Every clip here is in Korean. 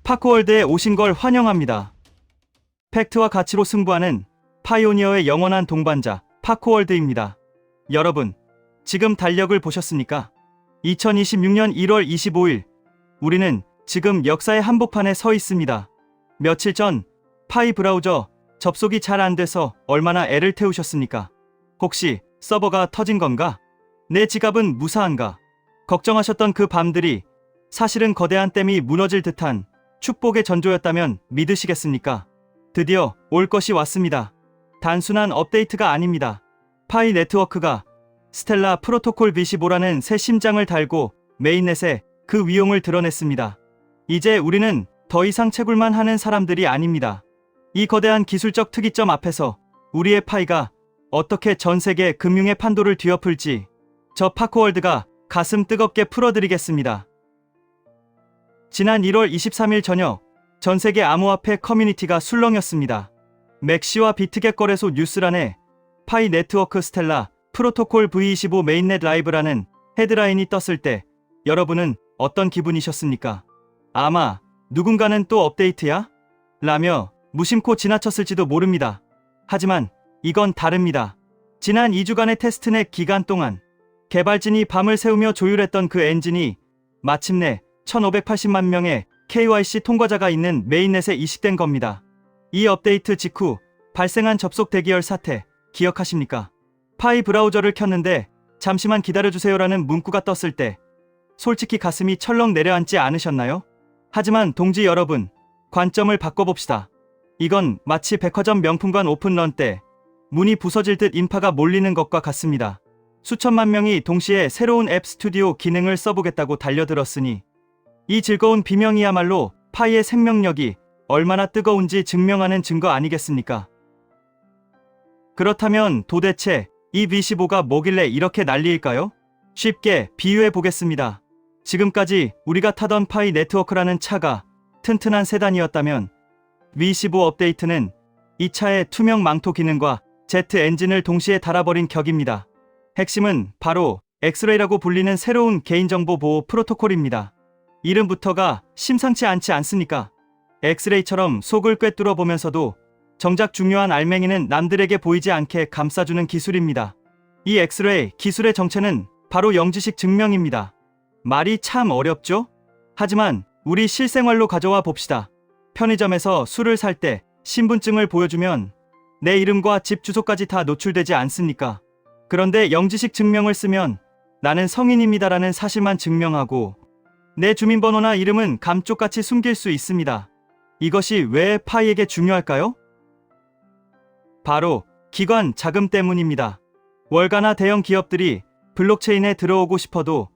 파크월드에 오신 걸 환영합니다. 팩트와 가치로 승부하는 파이오니어의 영원한 동반자 파크월드입니다. 여러분, 지금 달력을 보셨습니까? 2026년 1월 25일, 우리는 지금 역사의 한복판에 서 있습니다. 며칠 전 파이 브라우저 접속이 잘 안 돼서 얼마나 애를 태우셨습니까? 혹시 서버가 터진 건가? 내 지갑은 무사한가? 걱정하셨던 그 밤들이 사실은 거대한 댐이 무너질 듯한 축복의 전조였다면 믿으시겠습니까? 드디어 올 것이 왔습니다. 단순한 업데이트가 아닙니다. 파이 네트워크가 스텔라 프로토콜 V15라는 새 심장을 달고 메인넷에 그 위용을 드러냈습니다. 이제 우리는 더 이상 채굴만 하는 사람들이 아닙니다. 이 거대한 기술적 특이점 앞에서 우리의 파이가 어떻게 전 세계 금융의 판도를 뒤엎을지 저 파크월드가 가슴 뜨겁게 풀어드리겠습니다. 지난 1월 23일 저녁, 전 세계 암호화폐 커뮤니티가 술렁였습니다. 맥시와 비트겟 거래소 뉴스란에 파이 네트워크 스텔라 프로토콜 V25 메인넷 라이브라는 헤드라인이 떴을 때 여러분은 어떤 기분이셨습니까? 아마 누군가는 또 업데이트야? 라며 무심코 지나쳤을지도 모릅니다. 하지만 이건 다릅니다. 지난 2주간의 테스트넷 기간 동안 개발진이 밤을 새우며 조율했던 그 엔진이 마침내 1580만 명의 KYC 통과자가 있는 메인넷에 이식된 겁니다. 이 업데이트 직후 발생한 접속 대기열 사태 기억하십니까? 파이 브라우저를 켰는데 잠시만 기다려주세요라는 문구가 떴을 때 솔직히 가슴이 철렁 내려앉지 않으셨나요? 하지만 동지 여러분, 관점을 바꿔봅시다. 이건 마치 백화점 명품관 오픈런 때 문이 부서질 듯 인파가 몰리는 것과 같습니다. 수천만 명이 동시에 새로운 앱 스튜디오 기능을 써보겠다고 달려들었으니 이 즐거운 비명이야말로 파이의 생명력이 얼마나 뜨거운지 증명하는 증거 아니겠습니까? 그렇다면 도대체 이 V15가 뭐길래 이렇게 난리일까요? 쉽게 비유해 보겠습니다. 지금까지 우리가 타던 파이 네트워크라는 차가 튼튼한 세단이었다면 V15 업데이트는 이 차의 투명 망토 기능과 제트 엔진을 동시에 달아버린 격입니다. 핵심은 바로 엑스레이라고 불리는 새로운 개인정보 보호 프로토콜입니다. 이름부터가 심상치 않지 않습니까? 엑스레이처럼 속을 꿰뚫어 보면서도 정작 중요한 알맹이는 남들에게 보이지 않게 감싸주는 기술입니다. 이 엑스레이 기술의 정체는 바로 영지식 증명입니다. 말이 참 어렵죠? 하지만 우리 실생활로 가져와 봅시다. 편의점에서 술을 살 때 신분증을 보여주면 내 이름과 집 주소까지 다 노출되지 않습니까? 그런데 영지식 증명을 쓰면 나는 성인입니다라는 사실만 증명하고 내 주민번호나 이름은 감쪽같이 숨길 수 있습니다. 이것이 왜 파이에게 중요할까요? 바로 기관 자금 때문입니다. 월가나 대형 기업들이 블록체인에 들어오고 싶어도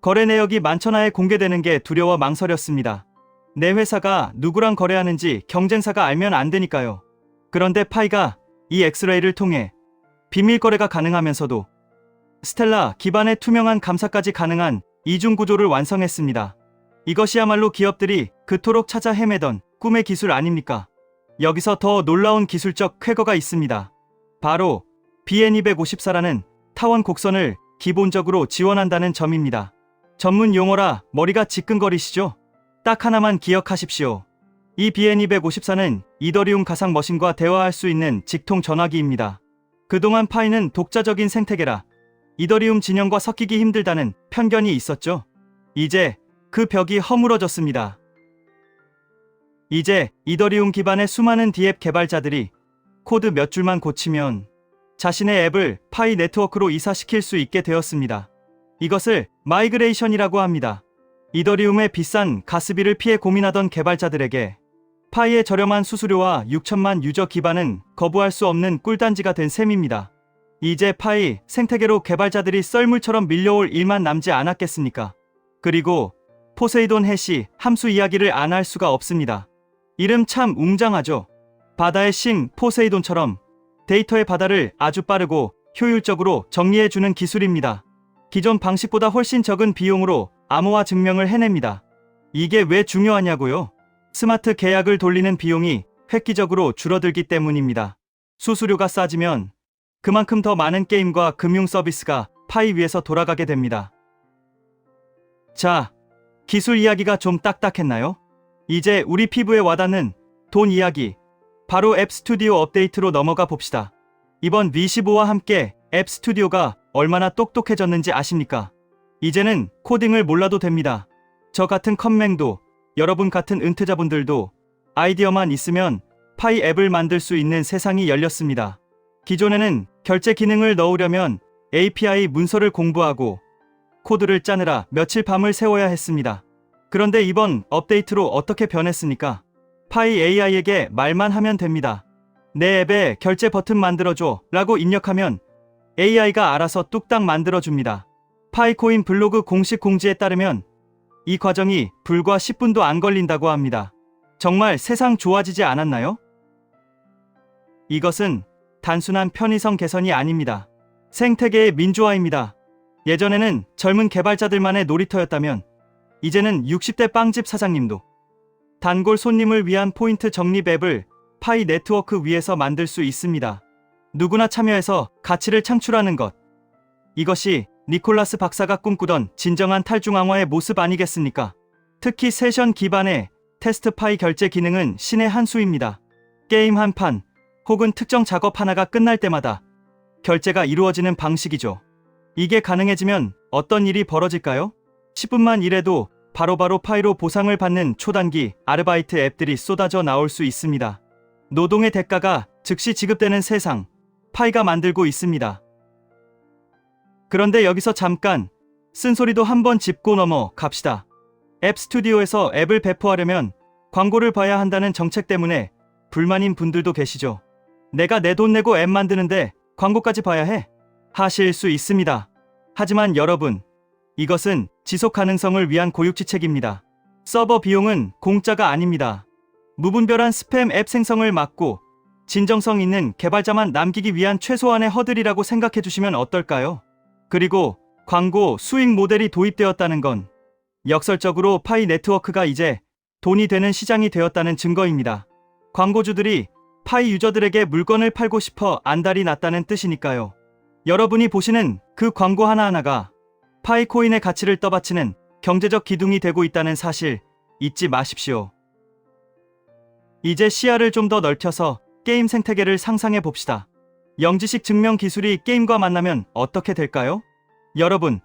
거래 내역이 만천하에 공개되는 게 두려워 망설였습니다. 내 회사가 누구랑 거래하는지 경쟁사가 알면 안 되니까요. 그런데 파이가 이 엑스레이를 통해 비밀 거래가 가능하면서도 스텔라 기반의 투명한 감사까지 가능한 이중 구조를 완성했습니다. 이것이야말로 기업들이 그토록 찾아 헤매던 꿈의 기술 아닙니까? 여기서 더 놀라운 기술적 쾌거가 있습니다. 바로 BN254라는 타원 곡선을 기본적으로 지원한다는 점입니다. 전문 용어라 머리가 지끈거리시죠? 딱 하나만 기억하십시오. 이 BN254는 이더리움 가상 머신과 대화할 수 있는 직통 전화기입니다. 그동안 파이는 독자적인 생태계라 이더리움 진영과 섞이기 힘들다는 편견이 있었죠. 이제 그 벽이 허물어졌습니다. 이제 이더리움 기반의 수많은 D앱 개발자들이 코드 몇 줄만 고치면 자신의 앱을 파이 네트워크로 이사시킬 수 있게 되었습니다. 이것을 마이그레이션이라고 합니다. 이더리움의 비싼 가스비를 피해 고민하던 개발자들에게 파이의 저렴한 수수료와 6천만 유저 기반은 거부할 수 없는 꿀단지가 된 셈입니다. 이제 파이 생태계로 개발자들이 썰물처럼 밀려올 일만 남지 않았겠습니까? 그리고 포세이돈 해시 함수 이야기를 안 할 수가 없습니다. 이름 참 웅장하죠? 바다의 신 포세이돈처럼 데이터의 바다를 아주 빠르고 효율적으로 정리해주는 기술입니다. 기존 방식보다 훨씬 적은 비용으로 암호화 증명을 해냅니다. 이게 왜 중요하냐고요? 스마트 계약을 돌리는 비용이 획기적으로 줄어들기 때문입니다. 수수료가 싸지면 그만큼 더 많은 게임과 금융 서비스가 파이 위에서 돌아가게 됩니다. 자, 기술 이야기가 좀 딱딱했나요? 이제 우리 피부에 와닿는 돈 이야기, 바로 앱 스튜디오 업데이트로 넘어가 봅시다. 이번 V15와 함께 앱 스튜디오가 얼마나 똑똑해졌는지 아십니까? 이제는 코딩을 몰라도 됩니다. 저 같은 컴맹도, 여러분 같은 은퇴자분들도 아이디어만 있으면 파이 앱을 만들 수 있는 세상이 열렸습니다. 기존에는 결제 기능을 넣으려면 API 문서를 공부하고 코드를 짜느라 며칠 밤을 새워야 했습니다. 그런데 이번 업데이트로 어떻게 변했습니까? 파이 AI에게 말만 하면 됩니다. 내 앱에 결제 버튼 만들어줘 라고 입력하면 AI가 알아서 뚝딱 만들어줍니다. 파이코인 블로그 공식 공지에 따르면 이 과정이 불과 10분도 안 걸린다고 합니다. 정말 세상 좋아지지 않았나요? 이것은 단순한 편의성 개선이 아닙니다. 생태계의 민주화입니다. 예전에는 젊은 개발자들만의 놀이터였다면 이제는 60대 빵집 사장님도 단골 손님을 위한 포인트 적립 앱을 파이 네트워크 위에서 만들 수 있습니다. 누구나 참여해서 가치를 창출하는 것. 이것이 니콜라스 박사가 꿈꾸던 진정한 탈중앙화의 모습 아니겠습니까? 특히 세션 기반의 테스트 파이 결제 기능은 신의 한 수입니다. 게임 한 판 혹은 특정 작업 하나가 끝날 때마다 결제가 이루어지는 방식이죠. 이게 가능해지면 어떤 일이 벌어질까요? 10분만 일해도 바로바로 파이로 보상을 받는 초단기 아르바이트 앱들이 쏟아져 나올 수 있습니다. 노동의 대가가 즉시 지급되는 세상, 파이가 만들고 있습니다. 그런데 여기서 잠깐 쓴소리도 한번 짚고 넘어 갑시다. 앱 스튜디오에서 앱을 배포하려면 광고를 봐야 한다는 정책 때문에 불만인 분들도 계시죠. 내가 내 돈 내고 앱 만드는데 광고까지 봐야 해? 하실 수 있습니다. 하지만 여러분, 이것은 지속 가능성을 위한 고육지책입니다. 서버 비용은 공짜가 아닙니다. 무분별한 스팸 앱 생성을 막고 진정성 있는 개발자만 남기기 위한 최소한의 허들이라고 생각해 주시면 어떨까요? 그리고 광고 수익 모델이 도입되었다는 건 역설적으로 파이 네트워크가 이제 돈이 되는 시장이 되었다는 증거입니다. 광고주들이 파이 유저들에게 물건을 팔고 싶어 안달이 났다는 뜻이니까요. 여러분이 보시는 그 광고 하나하나가 파이 코인의 가치를 떠받치는 경제적 기둥이 되고 있다는 사실 잊지 마십시오. 이제 시야를 좀 더 넓혀서 게임 생태계를 상상해 봅시다. 영지식 증명 기술이 게임과 만나면 어떻게 될까요? 여러분,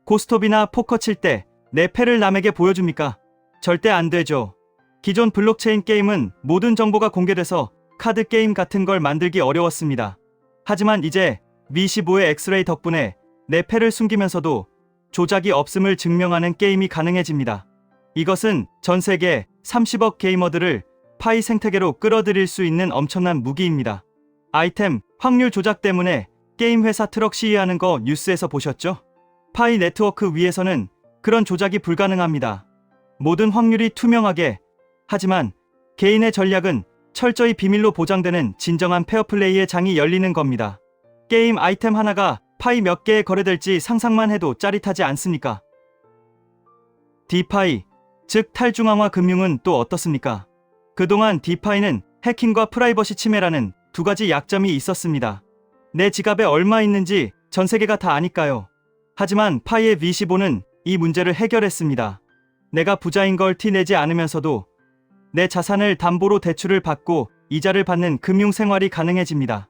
고스톱이나 포커 칠 때 내 패를 남에게 보여줍니까? 절대 안 되죠. 기존 블록체인 게임은 모든 정보가 공개돼서 카드 게임 같은 걸 만들기 어려웠습니다. 하지만 이제 V15의 엑스레이 덕분에 내 패를 숨기면서도 조작이 없음을 증명하는 게임이 가능해집니다. 이것은 전 세계 30억 게이머들을 파이 생태계로 끌어들일 수 있는 엄청난 무기입니다. 아이템, 확률 조작 때문에 게임 회사 트럭 시위하는 거 뉴스에서 보셨죠? 파이 네트워크 위에서는 그런 조작이 불가능합니다. 모든 확률이 투명하게, 하지만 개인의 전략은 철저히 비밀로 보장되는 진정한 페어플레이의 장이 열리는 겁니다. 게임 아이템 하나가 파이 몇 개에 거래될지 상상만 해도 짜릿하지 않습니까? 디파이, 즉 탈중앙화 금융은 또 어떻습니까? 그동안 디파이는 해킹과 프라이버시 침해라는 두 가지 약점이 있었습니다. 내 지갑에 얼마 있는지 전 세계가 다 아니까요. 하지만 파이의 V15는 이 문제를 해결했습니다. 내가 부자인 걸 티내지 않으면서도 내 자산을 담보로 대출을 받고 이자를 받는 금융 생활이 가능해집니다.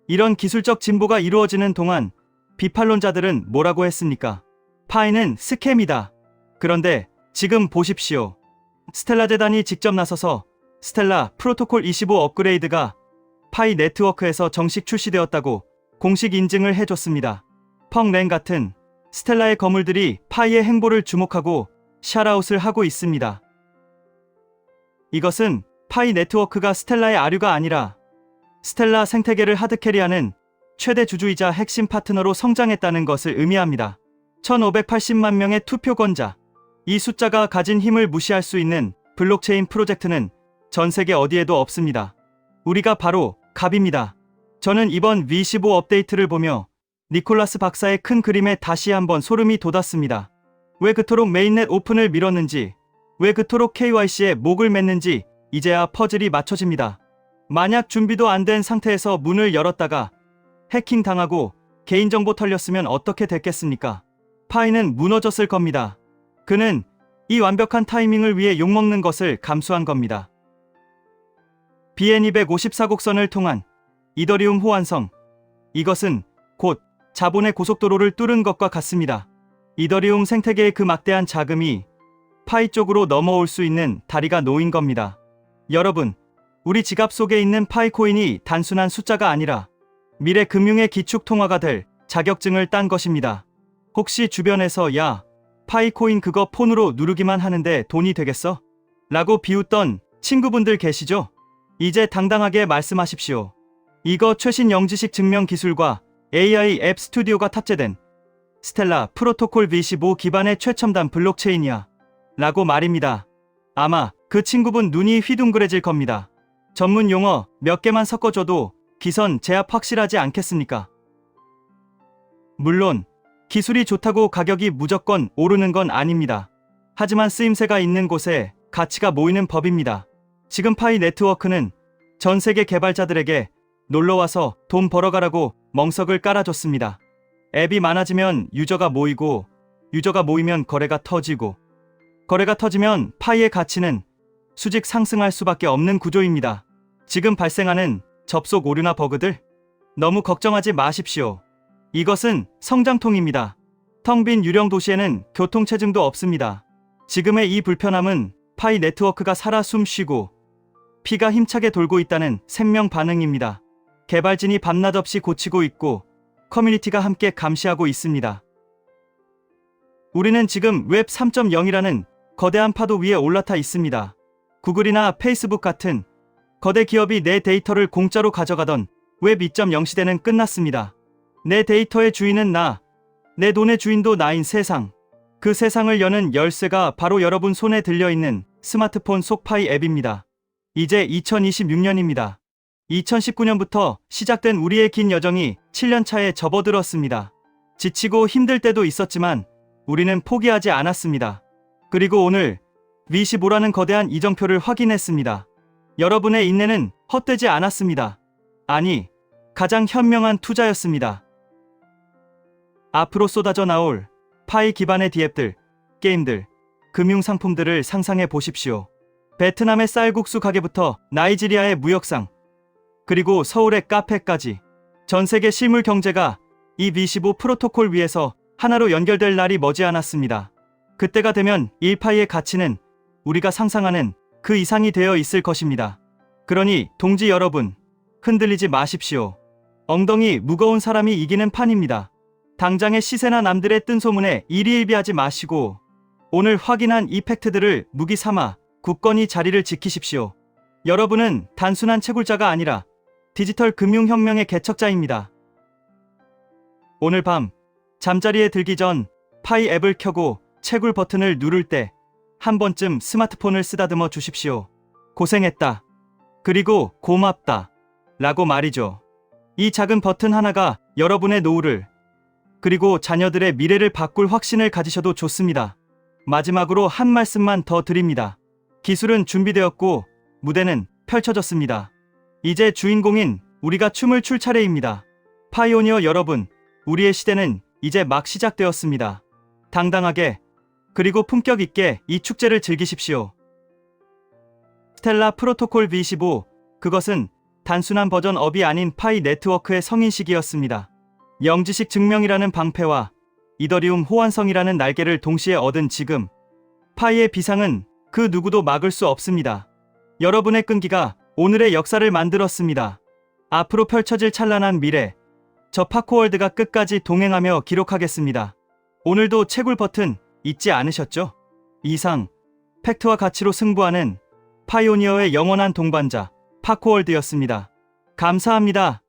이런 기술적 진보가 이루어지는 동안 비판론자들은 뭐라고 했습니까? 파이는 스캠이다. 그런데 지금 보십시오. 스텔라 재단이 직접 나서서 스텔라 프로토콜 25 업그레이드가 파이 네트워크에서 정식 출시되었다고 공식 인증을 해줬습니다. 펑랭 같은 스텔라의 거물들이 파이의 행보를 주목하고 샤라웃을 하고 있습니다. 이것은 파이 네트워크가 스텔라의 아류가 아니라 스텔라 생태계를 하드캐리하는 최대 주주이자 핵심 파트너로 성장했다는 것을 의미합니다. 1580만 명의 투표권자. 이 숫자가 가진 힘을 무시할 수 있는 블록체인 프로젝트는 전 세계 어디에도 없습니다. 우리가 바로 갑입니다. 저는 이번 V15 업데이트를 보며 니콜라스 박사의 큰 그림에 다시 한번 소름이 돋았습니다. 왜 그토록 메인넷 오픈을 미뤘는지, 왜 그토록 KYC에 목을 맸는지 이제야 퍼즐이 맞춰집니다. 만약 준비도 안 된 상태에서 문을 열었다가 해킹 당하고 개인정보 털렸으면 어떻게 됐겠습니까? 파이는 무너졌을 겁니다. 그는 이 완벽한 타이밍을 위해 욕먹는 것을 감수한 겁니다. BN254곡선을 통한 이더리움 호환성. 이것은 곧 자본의 고속도로를 뚫은 것과 같습니다. 이더리움 생태계의 그 막대한 자금이 파이 쪽으로 넘어올 수 있는 다리가 놓인 겁니다. 여러분, 우리 지갑 속에 있는 파이 코인이 단순한 숫자가 아니라 미래 금융의 기축 통화가 될 자격증을 딴 것입니다. 혹시 주변에서 야, 파이 코인 그거 폰으로 누르기만 하는데 돈이 되겠어? 라고 비웃던 친구분들 계시죠? 이제 당당하게 말씀하십시오. 이거 최신 영지식 증명 기술과 AI 앱 스튜디오가 탑재된 스텔라 프로토콜 V15 기반의 최첨단 블록체인이야. 라고 말입니다. 아마 그 친구분 눈이 휘둥그레질 겁니다. 전문 용어 몇 개만 섞어줘도 기선 제압 확실하지 않겠습니까? 물론 기술이 좋다고 가격이 무조건 오르는 건 아닙니다. 하지만 쓰임새가 있는 곳에 가치가 모이는 법입니다. 지금 파이 네트워크는 전 세계 개발자들에게 놀러와서 돈 벌어가라고 멍석을 깔아줬습니다. 앱이 많아지면 유저가 모이고, 유저가 모이면 거래가 터지고, 거래가 터지면 파이의 가치는 수직 상승할 수밖에 없는 구조입니다. 지금 발생하는 접속 오류나 버그들 너무 걱정하지 마십시오. 이것은 성장통입니다. 텅 빈 유령 도시에는 교통체증도 없습니다. 지금의 이 불편함은 파이 네트워크가 살아 숨쉬고 피가 힘차게 돌고 있다는 생명 반응입니다. 개발진이 밤낮 없이 고치고 있고 커뮤니티가 함께 감시하고 있습니다. 우리는 지금 웹 3.0이라는 거대한 파도 위에 올라타 있습니다. 구글이나 페이스북 같은 거대 기업이 내 데이터를 공짜로 가져가던 웹 2.0 시대는 끝났습니다. 내 데이터의 주인은 나, 내 돈의 주인도 나인 세상. 그 세상을 여는 열쇠가 바로 여러분 손에 들려있는 스마트폰 속 파이 앱입니다. 이제 2026년입니다. 2019년부터 시작된 우리의 긴 여정이 7년 차에 접어들었습니다. 지치고 힘들 때도 있었지만 우리는 포기하지 않았습니다. 그리고 오늘 V15라는 거대한 이정표를 확인했습니다. 여러분의 인내는 헛되지 않았습니다. 아니, 가장 현명한 투자였습니다. 앞으로 쏟아져 나올 파이 기반의 디앱들, 게임들, 금융상품들을 상상해 보십시오. 베트남의 쌀국수 가게부터 나이지리아의 무역상, 그리고 서울의 카페까지 전 세계 실물 경제가 이 V15 프로토콜 위에서 하나로 연결될 날이 머지않았습니다. 그때가 되면 1파이의 가치는 우리가 상상하는 그 이상이 되어 있을 것입니다. 그러니 동지 여러분, 흔들리지 마십시오. 엉덩이 무거운 사람이 이기는 판입니다. 당장의 시세나 남들의 뜬 소문에 일희일비하지 마시고 오늘 확인한 이 팩트들을 무기 삼아 굳건히 자리를 지키십시오. 여러분은 단순한 채굴자가 아니라 디지털 금융혁명의 개척자입니다. 오늘 밤 잠자리에 들기 전 파이 앱을 켜고 채굴 버튼을 누를 때 한 번쯤 스마트폰을 쓰다듬어 주십시오. 고생했다. 그리고 고맙다. 라고 말이죠. 이 작은 버튼 하나가 여러분의 노후를 그리고 자녀들의 미래를 바꿀 확신을 가지셔도 좋습니다. 마지막으로 한 말씀만 더 드립니다. 기술은 준비되었고 무대는 펼쳐졌습니다. 이제 주인공인 우리가 춤을 출 차례입니다. 파이오니어 여러분, 우리의 시대는 이제 막 시작되었습니다. 당당하게 그리고 품격 있게 이 축제를 즐기십시오. 스텔라 프로토콜 V15, 그것은 단순한 버전업이 아닌 파이 네트워크의 성인식이었습니다. 영지식 증명이라는 방패와 이더리움 호환성이라는 날개를 동시에 얻은 지금 파이의 비상은 그 누구도 막을 수 없습니다. 여러분의 끈기가 오늘의 역사를 만들었습니다. 앞으로 펼쳐질 찬란한 미래, 저 파코월드가 끝까지 동행하며 기록하겠습니다. 오늘도 채굴 버튼 잊지 않으셨죠? 이상 팩트와 가치로 승부하는 파이오니어의 영원한 동반자 파코월드였습니다. 감사합니다.